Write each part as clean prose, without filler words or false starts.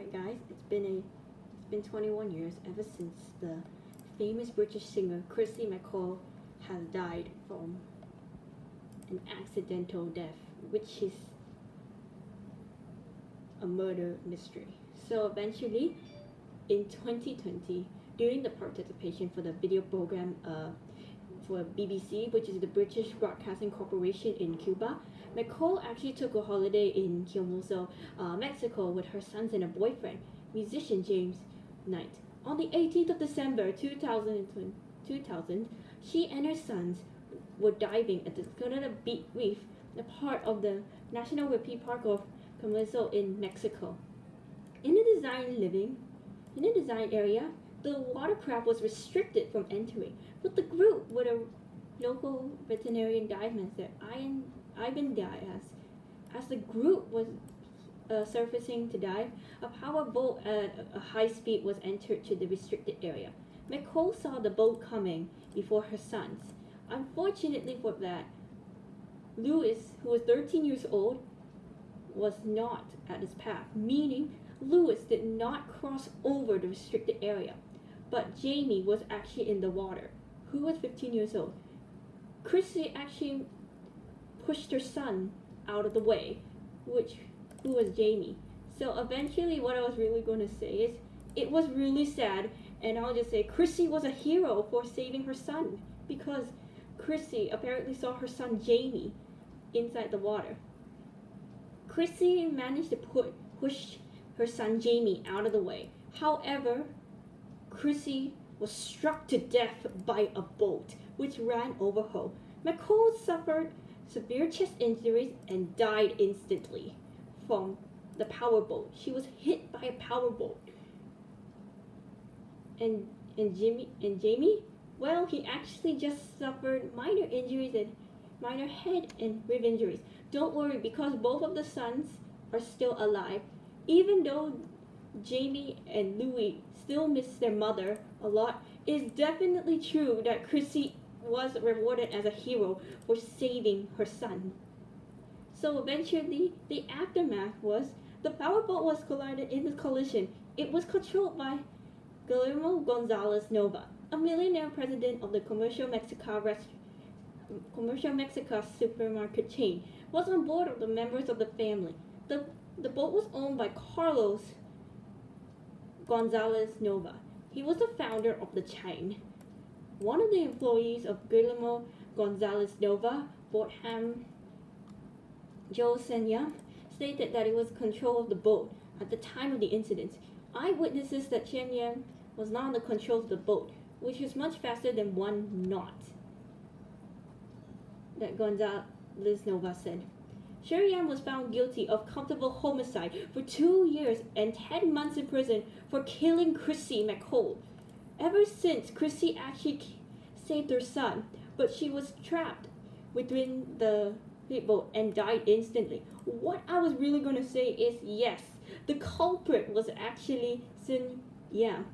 Alright guys, it's been 21 years ever since the famous British singer Kirsty MacColl has died from an accidental death, which is a murder mystery. So eventually, in 2020, during the participation for the video program for BBC, which is the British Broadcasting Corporation in Cuba, MacColl actually took a holiday in Kiyomoso, Mexico with her sons and a boyfriend, musician James Knight. On the 18th of December 2000, she and her sons were diving at the Coconut Beach Reef, a part of the National Whippy Park of Comoso in Mexico. In the design area, the watercraft was restricted from entering, but the group, with a local veterinarian dive master, Ivan Diaz, as the group was surfacing to dive, a power boat at a high speed was entered to the restricted area. MacColl saw the boat coming before her sons. Unfortunately for that, Louis, who was 13 years old, was not at his path, meaning Louis did not cross over the restricted area, but Jamie was actually in the water, who was 15 years old. Chrissy actually pushed her son out of the way, who was Jamie. So eventually what I was really going to say is, it was really sad, and I'll just say Chrissy was a hero for saving her son, because Chrissy apparently saw her son Jamie inside the water. Chrissy managed to push her son Jamie out of the way. However, Chrissy was struck to death by a boat which ran over her. MacColl suffered severe chest injuries and died instantly from the powerboat. She was hit by a powerboat. And Jamie, well, he actually just suffered minor injuries and minor head and rib injuries. Don't worry, because both of the sons are still alive. Even though Jamie and Louis still miss their mother a lot, it is definitely true that Chrissy was rewarded as a hero for saving her son. So eventually, the aftermath was the powerboat was collided in the collision. It was controlled by Guillermo Gonzalez Nova, a millionaire president of the Commercial Mexica supermarket chain, was on board of the members of the family. The boat was owned by Carlos Gonzalez Nova. He was the founder of the chain. One of the employees of Guillermo Gonzalez Nova, Bortham Joe Senya, stated that it was control of the boat at the time of the incident. Eyewitnesses that Senya was not under control of the boat, which was much faster than 1 knot, that Gonzalez Nova said. Sherian was found guilty of culpable homicide for 2 years and 10 months in prison for killing Kirsty MacColl. Ever since, Kirsty actually saved her son, but she was trapped within the boat and died instantly. What I was really going to say is, yes, the culprit was actually Sun Yang.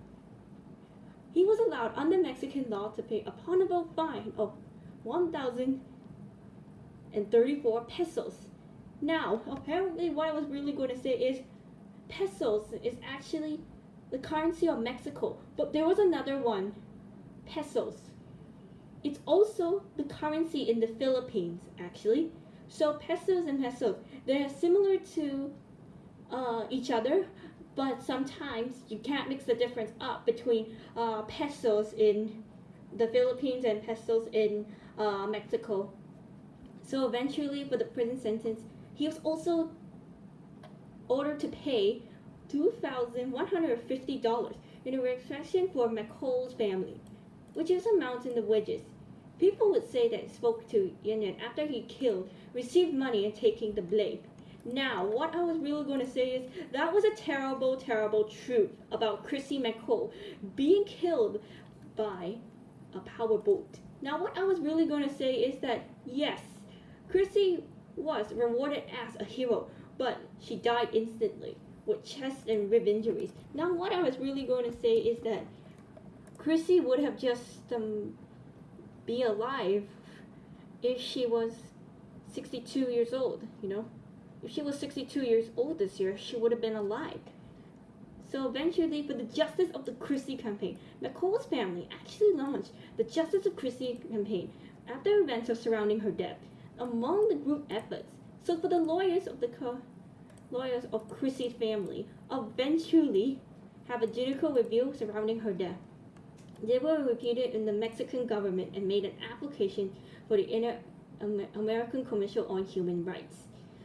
He was allowed under Mexican law to pay a punishable fine of 1,034 pesos. Now, apparently what I was really going to say is, pesos is actually the currency of Mexico, but there was another one, pesos. It's also the currency in the Philippines, actually. So pesos and pesos, they're similar to each other, but sometimes you can't mix the difference up between pesos in the Philippines and pesos in Mexico. So eventually, for the prison sentence, he was also ordered to pay $2,150 in a reflection for MacColl's family, which is amount in the wages. People would say that he spoke to Yan after he killed, received money and taking the blame. Now, what I was really going to say is, that was a terrible, terrible truth about Kirsty MacColl being killed by a powerboat. Now, what I was really going to say is that, yes, Kirsty was rewarded as a hero, but she died instantly with chest and rib injuries. Now, what I was really going to say is that Kirsty would have just be alive if she was 62 years old, you know? If she was 62 years old this year, she would have been alive. So eventually, for the Justice of the Christie campaign, MacColl's family actually launched the Justice of Christie campaign after events surrounding her death. Among the group efforts, so for the lawyers of Christie's family, eventually have a judicial review surrounding her death. They were repeated in the Mexican government and made an application for the Inter-American Commission on Human Rights.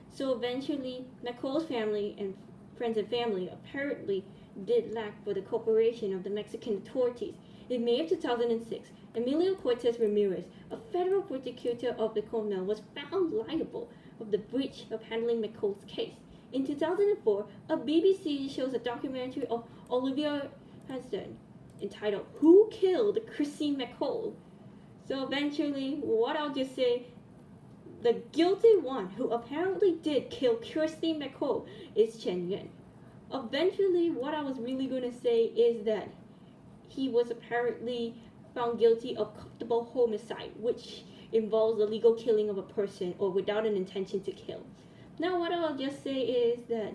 So eventually, MacColl's family and friends and family apparently did lack for the cooperation of the Mexican authorities. In May of 2006, Emilio Cortez Ramirez, a federal prosecutor of the Colonel, was found liable of the breach of handling MacColl's case. In 2004, a BBC shows a documentary of Olivia Hudson entitled "Who Killed Kirsty MacColl?" So eventually, what I'll just say, the guilty one who apparently did kill Kirsty MacColl is Chen Yuan. Eventually, what I was really going to say is that he was apparently found guilty of culpable homicide, which involves the legal killing of a person or without an intention to kill. Now, what I'll just say is that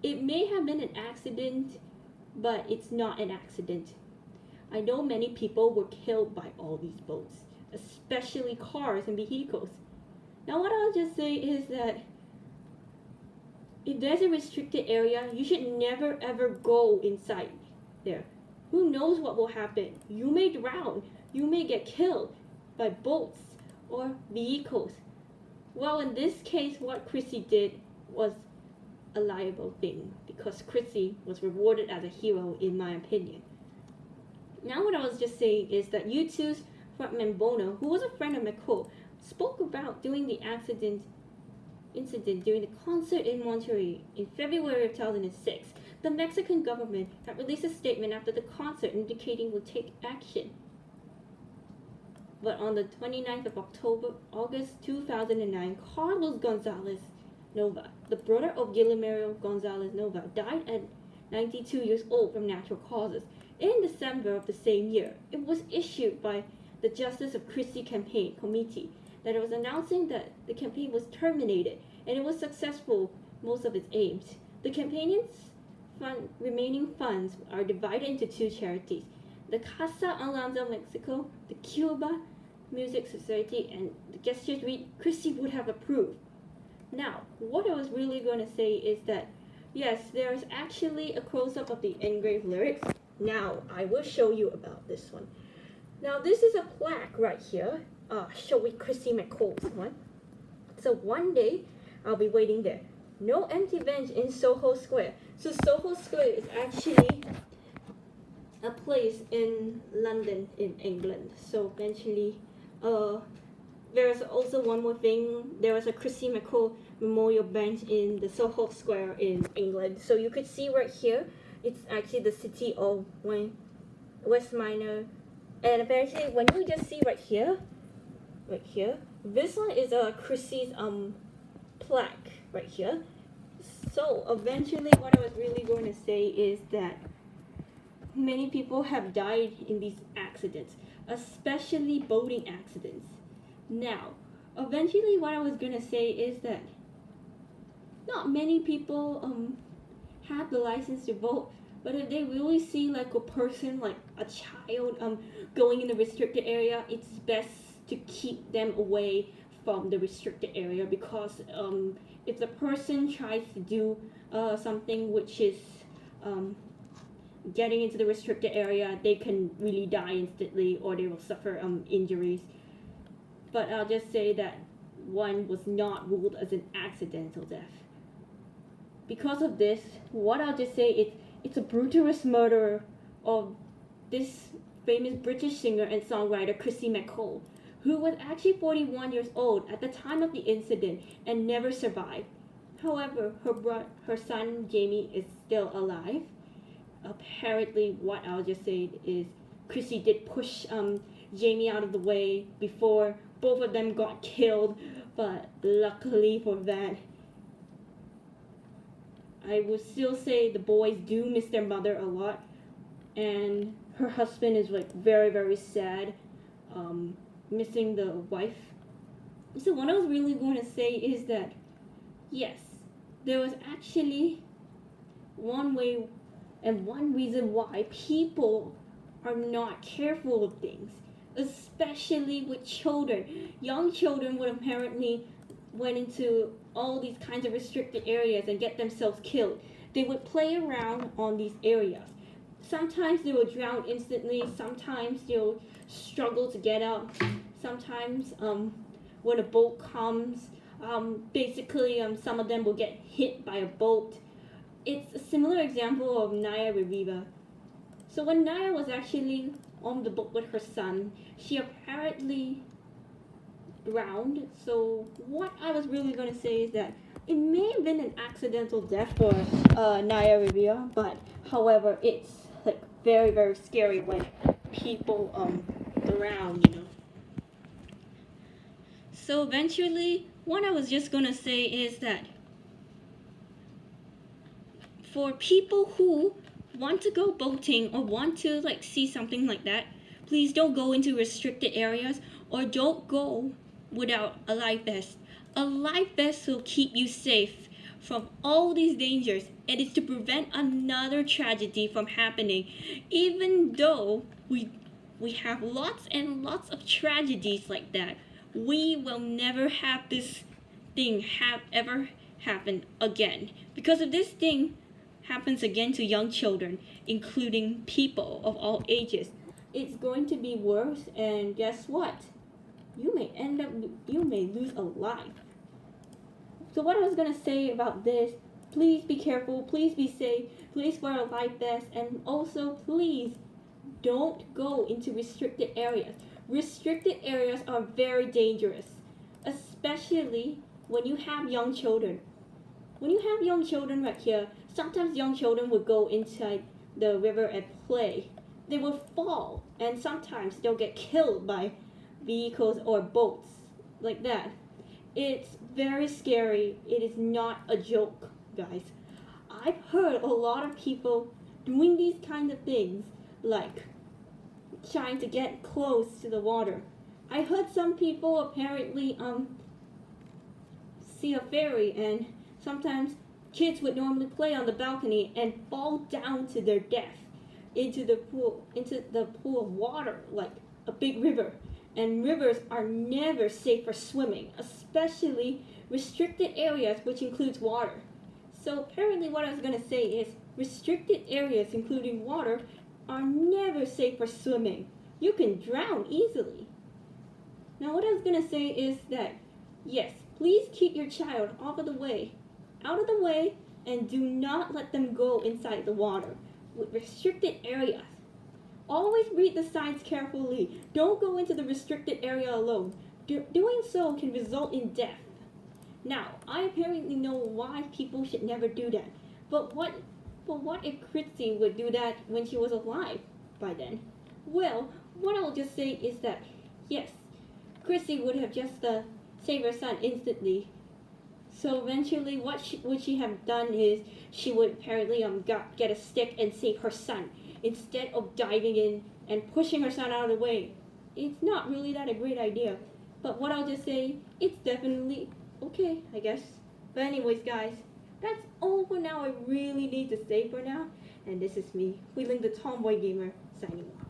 it may have been an accident, but it's not an accident. I know many people were killed by all these boats, especially cars and vehicles. Now, what I'll just say is that if there's a restricted area, you should never ever go inside there. Who knows what will happen? You may drown. You may get killed by boats or vehicles. Well, in this case, what Chrissy did was a liable thing because Chrissy was rewarded as a hero, in my opinion. Now, what I was just saying is that U2's frontman Bono, who was a friend of MacColl, spoke about doing the incident during the concert in Monterrey in February of 2006. The Mexican government had released a statement after the concert indicating it would take action. But on the 29th of August 2009, Carlos Gonzalez Nova, the brother of Guillermo Gonzalez Nova, died at 92 years old from natural causes. In December of the same year, it was issued by the Justice of Christie Campaign Committee that it was announcing that the campaign was terminated and it was successful most of its aims. The campaign's remaining funds are divided into two charities: the Casa Alonso Mexico, the Cuba Music Society, and the gestures Christie would have approved. Now, what I was really going to say is that, yes, there is actually a close-up of the engraved lyrics. Now, I will show you about this one. Now, this is a plaque right here, showing Kirsty MacColl's one. So one day, I'll be waiting there. No empty bench in Soho Square. So Soho Square is actually a place in London, in England. So eventually, there's also one more thing. There was a Kirsty MacColl memorial bench in the Soho Square in England. So you could see right here, it's actually the city of Westminster. And eventually, when you just see right here, this one is a Christie's plaque right here. So eventually, what I was really going to say is that many people have died in these accidents, especially boating accidents. Now, eventually, what I was going to say is that not many people have the license to vote, but if they really see like a person, like a child, going in the restricted area, it's best to keep them away from the restricted area, because if the person tries to do something which is getting into the restricted area, they can really die instantly, or they will suffer injuries. But I'll just say that one was not ruled as an accidental death. Because of this, what I'll just say is it's a brutalist murder of this famous British singer and songwriter Kirsty MacColl, who was actually 41 years old at the time of the incident and never survived. However, her son Jamie is still alive. Apparently, what I'll just say is Kirsty did push Jamie out of the way before both of them got killed, but luckily for that, I would still say the boys do miss their mother a lot, and her husband is like very, very sad, missing the wife. So what I was really going to say is that, yes, there was actually one way And one reason why people are not careful of things, especially with children. Young children would apparently went into all these kinds of restricted areas and get themselves killed. They would play around on these areas. Sometimes they will drown instantly, sometimes they'll struggle to get out. Sometimes when a boat comes, some of them will get hit by a boat. It's a similar example of Naya Riviera. So when Naya was actually on the boat with her son, she apparently drowned. So what I was really going to say is that it may have been an accidental death for Naya Riviera, but however, it's like very, very scary when people drown. So eventually, what I was just gonna say is that for people who want to go boating or want to see something like that, please don't go into restricted areas or don't go without a life vest. A life vest will keep you safe from all these dangers. It is to prevent another tragedy from happening. Even though we have lots and lots of tragedies like that, we will never have this thing ever happen again. Because if this thing happens again to young children, including people of all ages, it's going to be worse, and guess what? You may lose a life. So what I was going to say about this, please be careful, please be safe, please wear a life vest, and also please don't go into restricted areas. Restricted areas are very dangerous, especially when you have young children. When you have young children right here, sometimes young children will go inside the river and play. They will fall, and sometimes they'll get killed by vehicles or boats like that. It's very scary. It is not a joke, guys. I've heard a lot of people doing these kind of things, like trying to get close to the water. I heard some people apparently see a ferry, and sometimes kids would normally play on the balcony and fall down to their death into the pool of water, like a big river. And rivers are never safe for swimming, especially restricted areas, which includes water. So apparently what I was going to say is restricted areas, including water, are never safe for swimming. You can drown easily. Now what I was going to say is that, yes, please keep your child out of the way, and do not let them go inside the water with restricted areas. Always read the signs carefully. Don't go into the restricted area alone. Doing so can result in death. Now, I apparently know why people should never do that. But what if Kirsty would do that when she was alive by then? Well, what I'll just say is that, yes, Kirsty would have just saved her son instantly. So eventually, what would she have done is she would apparently get a stick and save her son instead of diving in and pushing her son out of the way. It's not really that a great idea. But what I'll just say, it's definitely okay, I guess. But anyways, guys, that's all for now I really need to say for now. And this is me, Wheeling the Tomboy Gamer, signing off.